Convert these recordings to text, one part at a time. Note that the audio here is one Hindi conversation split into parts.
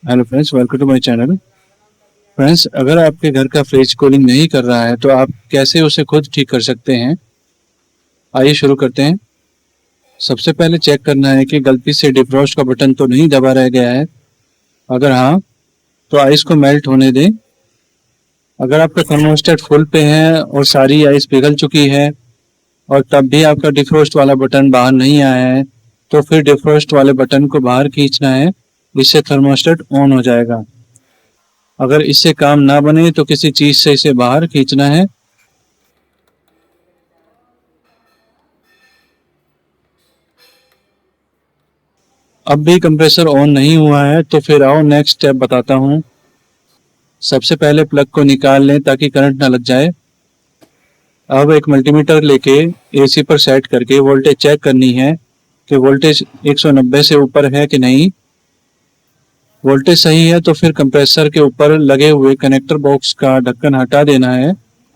Hello friends, welcome to my channel. Friends, अगर आपके घर का फ्रिज कूलिंग नहीं कर रहा है तो आप कैसे उसे खुद ठीक कर सकते हैं। आइए शुरू करते हैं। सबसे पहले चेक करना है कि गलती से डिफ्रॉस्ट का बटन तो नहीं दबा रह गया है। अगर हाँ, तो आइस को मेल्ट होने दें। अगर आपका थर्मोस्टेट फुल पे है और सारी आइस पिघल चुकी है और तब भी आपका डिफ्रॉस्ट वाला बटन बाहर नहीं आया है, तो फिर डिफ्रॉस्ट वाले बटन को बाहर खींचना है। इससे थर्मोस्टेट ऑन हो जाएगा। अगर इससे काम ना बने तो किसी चीज से इसे बाहर खींचना है। अब भी कंप्रेसर ऑन नहीं हुआ है तो फिर आओ नेक्स्ट स्टेप बताता हूँ। सबसे पहले प्लग को निकाल लें ताकि करंट ना लग जाए। अब एक मल्टीमीटर लेके एसी पर सेट करके वोल्टेज चेक करनी है कि वोल्टेज 190 से ऊपर है कि नहीं। वोल्टेज सही है तो फिर कंप्रेसर के ऊपर लगे हुए कनेक्टर बॉक्स का ढक्कन हटा देना है।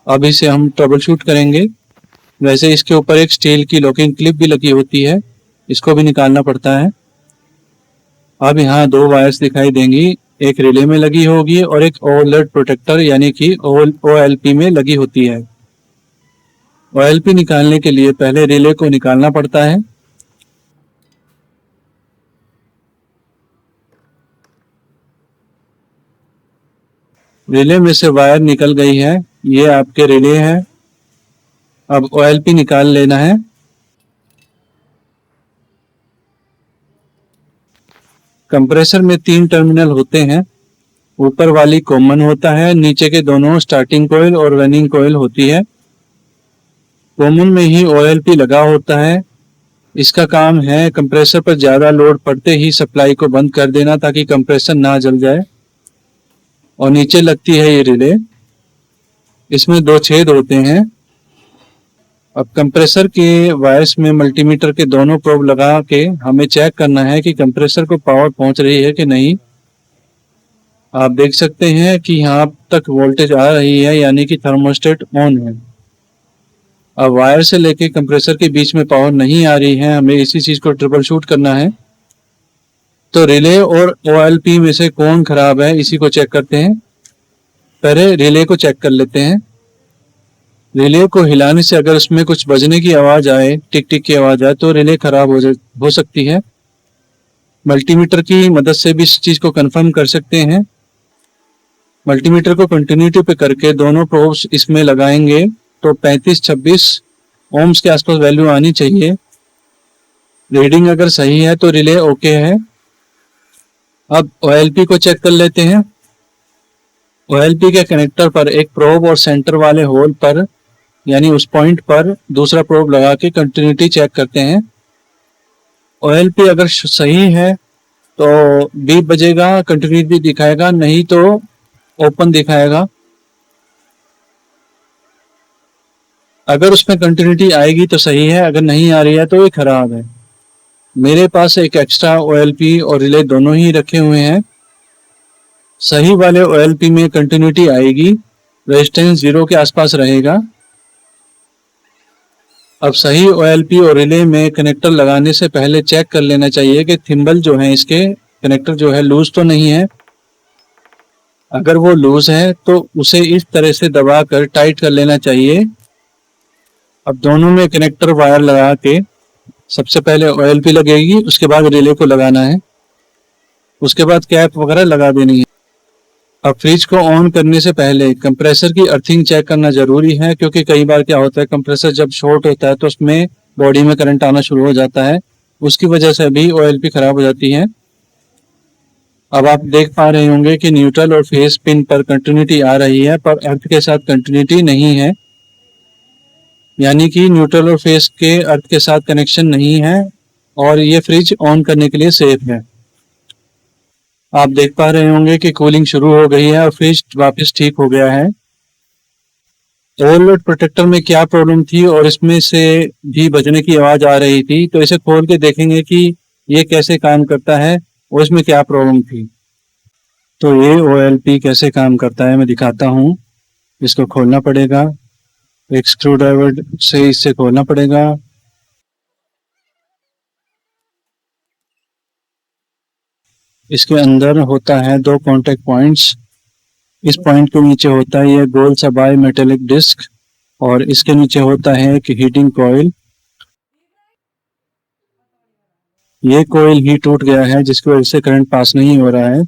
अब इसे हम ट्रबल शूट करेंगे। वैसे इसके ऊपर एक स्टील की लॉकिंग क्लिप भी लगी होती है, इसको भी निकालना पड़ता है। अब यहाँ दो वायर्स दिखाई देंगी, एक रिले में लगी होगी और एक ओवरलोड प्रोटेक्टर यानी कि OLP में लगी होती है। OLP निकालने के लिए पहले रिले को निकालना पड़ता है। रिले में से वायर निकल गई है, ये आपके रिले है। अब OLP निकाल लेना है। कंप्रेसर में 3 टर्मिनल होते हैं। ऊपर वाली कॉमन होता है, नीचे के दोनों स्टार्टिंग कॉइल और रनिंग कॉइल होती है। कॉमन में ही OLP लगा होता है। इसका काम है कंप्रेसर पर ज़्यादा लोड पड़ते ही सप्लाई को बंद कर देना ताकि कंप्रेसर ना जल जाए। और नीचे लगती है ये रिले, इसमें 2 छेद होते हैं। अब कंप्रेसर के वायर्स में मल्टीमीटर के दोनों प्रोब लगा के हमें चेक करना है कि कंप्रेसर को पावर पहुंच रही है कि नहीं। आप देख सकते हैं कि यहाँ तक वोल्टेज आ रही है यानी कि थर्मोस्टेट ऑन है। अब वायर से लेके कंप्रेसर के बीच में पावर नहीं आ रही है, हमें इसी चीज को ट्रिपल शूट करना है। तो रिले और OLP में से कौन खराब है इसी को चेक करते हैं। पहले रिले को चेक कर लेते हैं। रिले को हिलाने से अगर उसमें कुछ बजने की आवाज आए, टिक टिक की आवाज आए, तो रिले खराब हो सकती है। मल्टीमीटर की मदद से भी इस चीज को कंफर्म कर सकते हैं। मल्टीमीटर को कंटिन्यूटी पे करके दोनों प्रोब्स इसमें लगाएंगे तो 35-26 ओम्स के आसपास वैल्यू आनी चाहिए। रीडिंग अगर सही है तो रिले ओके है। अब OLP को चेक कर लेते हैं। OLP के कनेक्टर पर एक प्रोब और सेंटर वाले होल पर यानी उस पॉइंट पर दूसरा प्रोब लगा के कंटिन्यूटी चेक करते हैं। OLP अगर सही है तो बीप बजेगा, कंटिन्यूटी दिखाएगा, नहीं तो ओपन दिखाएगा। अगर उसमें कंटिन्यूटी आएगी तो सही है, अगर नहीं आ रही है तो ये खराब है। मेरे पास एक एक्स्ट्रा OLP और रिले दोनों ही रखे हुए हैं। सही वाले OLP में कंटिन्यूटी आएगी, रेजिस्टेंस 0 के आसपास रहेगा। अब सही OLP और रिले में कनेक्टर लगाने से पहले चेक कर लेना चाहिए कि थिम्बल जो है इसके कनेक्टर जो है लूज तो नहीं है। अगर वो लूज है तो उसे इस तरह से दबाकर टाइट कर लेना चाहिए। अब दोनों में कनेक्टर वायर लगा के सबसे पहले OLP लगेगी, उसके बाद रिले को लगाना है, उसके बाद कैप वगैरह लगा देनी है। अब फ्रिज को ऑन करने से पहले कंप्रेसर की अर्थिंग चेक करना जरूरी है, क्योंकि कई बार क्या होता है कंप्रेसर जब शॉर्ट होता है तो उसमें बॉडी में करंट आना शुरू हो जाता है, उसकी वजह से भी OLP खराब हो जाती है। अब आप देख पा रहे होंगे कि न्यूट्रल और फेस पिन पर कंटिन्यूटी आ रही है पर अर्थ के साथ कंटिन्यूटी नहीं है, यानी कि न्यूट्रल और फेस के अर्थ के साथ कनेक्शन नहीं है और ये फ्रिज ऑन करने के लिए सेफ है। आप देख पा रहे होंगे कि कूलिंग शुरू हो गई है और फ्रिज वापस ठीक हो गया है। ओवरलोड प्रोटेक्टर में क्या प्रॉब्लम थी और इसमें से भी बजने की आवाज आ रही थी, तो इसे खोल के देखेंगे कि ये कैसे काम करता है और इसमें क्या प्रॉब्लम थी। तो ये OLP कैसे काम करता है मैं दिखाता हूँ। इसको खोलना पड़ेगा, एक स्क्रू ड्राइवर से इससे खोलना पड़ेगा। इसके अंदर होता है 2 कांटेक्ट पॉइंट्स। इस पॉइंट के नीचे होता है ये गोल सा बाई मेटेलिक डिस्क और इसके नीचे होता है एक हीटिंग कॉइल। ये कॉइल ही टूट गया है जिसकी वजह से करंट पास नहीं हो रहा है।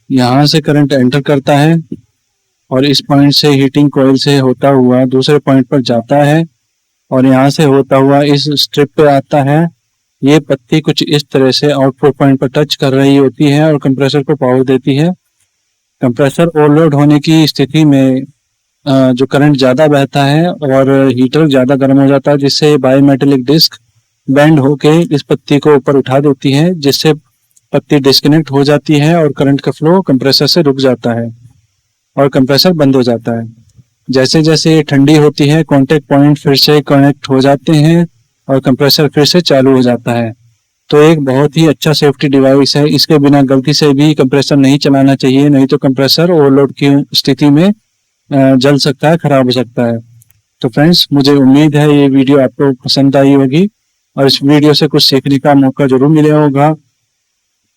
यहाँ से करंट एंटर करता है और इस पॉइंट से हीटिंग कॉइल से होता हुआ दूसरे पॉइंट पर जाता है और यहाँ से होता हुआ इस स्ट्रिप पे आता है। ये पत्ती कुछ इस तरह से आउटपुट पॉइंट पर टच कर रही होती है और कंप्रेसर को पावर देती है। कंप्रेसर ओवरलोड होने की स्थिति में जो करंट ज़्यादा बहता है और हीटर ज़्यादा गर्म हो जाता है, जिससे बायोमेटेलिक डिस्क बेंड होके इस पत्ती को ऊपर उठा देती है, जिससे पत्ती डिस्कनेक्ट हो जाती है और करंट का फ्लो कंप्रेसर से रुक जाता है और कंप्रेसर बंद हो जाता है। जैसे जैसे ये ठंडी होती है कॉन्टेक्ट पॉइंट फिर से कनेक्ट हो जाते हैं और कंप्रेसर फिर से चालू हो जाता है। तो एक बहुत ही अच्छा सेफ्टी डिवाइस है। इसके बिना गलती से भी कंप्रेसर नहीं चलाना चाहिए, नहीं तो कंप्रेसर ओवरलोड की स्थिति में जल सकता है, खराब हो सकता है। तो फ्रेंड्स, मुझे उम्मीद है ये वीडियो आपको पसंद आई होगी और इस वीडियो से कुछ सीखने का मौका जरूर मिला होगा।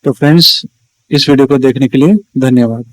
तो फ्रेंड्स, इस वीडियो को देखने के लिए धन्यवाद।